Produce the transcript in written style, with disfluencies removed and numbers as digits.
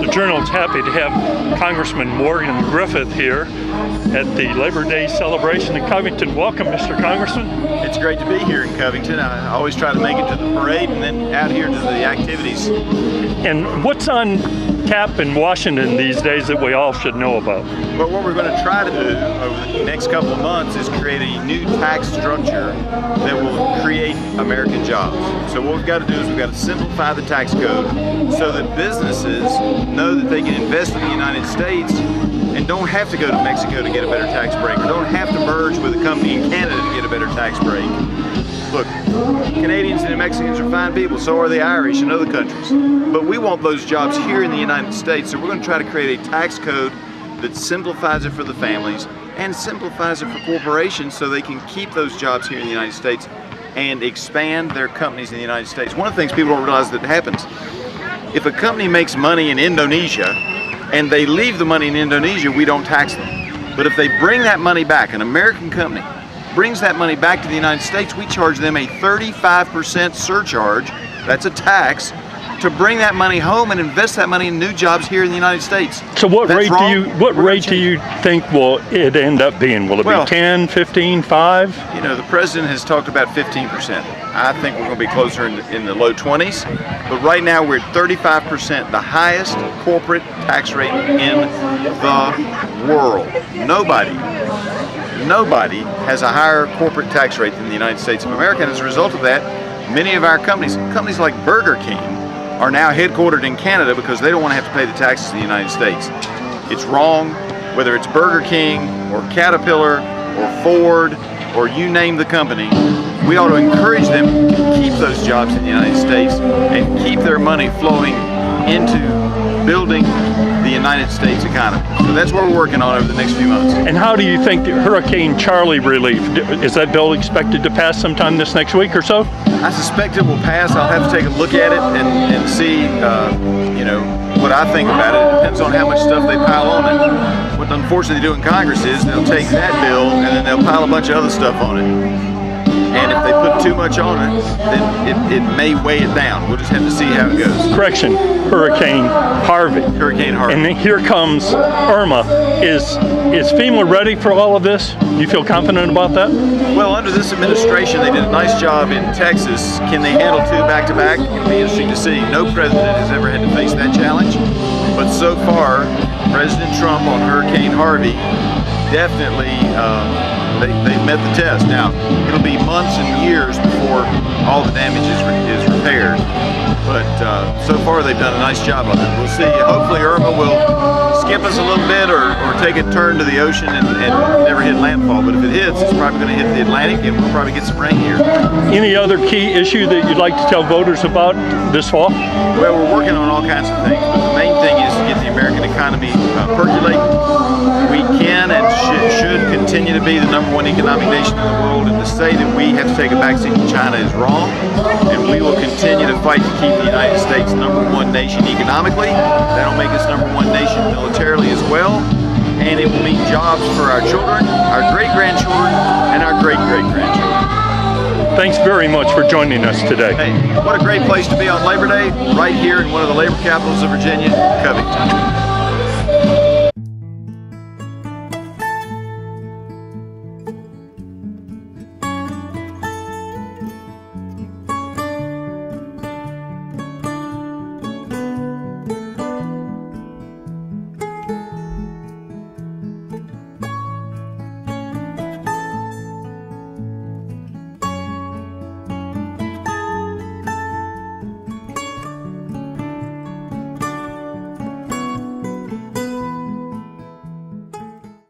The Journal is happy to have Congressman Morgan Griffith here at the Labor Day celebration in Covington. Welcome, Mr. Congressman. It's great to be here in Covington. I always try to make it to the parade and then out here to the activities. And what's on tap in Washington these days that we all should know about? But what we're going to try to do over the next couple of months is create a new tax structure that will create American jobs. So what we've got to do is we've got to simplify the tax code so that businesses know that they can invest in the United States and don't have to go to Mexico to get a better tax break, or don't have to merge with a company in Canada to get a better tax break. Look, Canadians and Mexicans are fine people, so are the Irish and other countries. But we want those jobs here in the United States, so we're going to try to create a tax code that simplifies it for the families and simplifies it for corporations so they can keep those jobs here in the United States and expand their companies in the United States. One of the things people don't realize that happens, if a company makes money in Indonesia and they leave the money in Indonesia, we don't tax them. But if they bring that money back, an American company brings that money back to the United States, we charge them a 35% surcharge, that's a tax, to bring that money home and invest that money in new jobs here in the United States. So what rate do you think will it end up being? Will it be 10, 15, 5? You know, the president has talked about 15%. I think we're going to be closer in the low 20s, but right now we're at 35%, the highest corporate tax rate in the world. Nobody has a higher corporate tax rate than the United States of America, and as a result of that, many of our companies like Burger King, are now headquartered in Canada because they don't want to have to pay the taxes in the United States. It's wrong, whether it's Burger King or Caterpillar or Ford or you name the company. We ought to encourage them to keep those jobs in the United States and keep their money flowing into building the United States economy. So that's what we're working on over the next few months. And how do you think Hurricane Charlie relief, is that bill expected to pass sometime this next week or so? I suspect it will pass. I'll have to take a look at it and see, you know, what I think about it. It depends on how much stuff they pile on it. What unfortunately they do in Congress is they'll take that bill and then they'll pile a bunch of other stuff on it. And if they put too much on it, then it may weigh it down. We'll just have to see how it goes. Correction, Hurricane Harvey. Hurricane Harvey. And then here comes Irma. Is FEMA ready for all of this? Do you feel confident about that? Well, under this administration, they did a nice job in Texas. Can they handle two back-to-back? It'll be interesting to see. No president has ever had to face that challenge. But so far, President Trump on Hurricane Harvey definitely they've met the test. Now, it'll be months and years before all the damage is repaired, but so far they've done a nice job of it. We'll see. Hopefully Irma will skip us a little bit or take a turn to the ocean and never hit landfall, but if it hits, it's probably going to hit the Atlantic and we'll probably get some rain here. Any other key issue that you'd like to tell voters about this fall? Well, we're working on all kinds of things, but the main thing is to get the American economy percolating. We can and should continue to be the #1 economic nation in the world, and to say that we have to take a backseat to China is wrong, and we will continue to fight to keep the United States #1 nation economically. That'll make us #1 nation militarily as well, and it will mean jobs for our children, our great-grandchildren, and our great-great-grandchildren. Thanks very much for joining us today. Hey, what a great place to be on Labor Day, right here in one of the labor capitals of Virginia, Covington.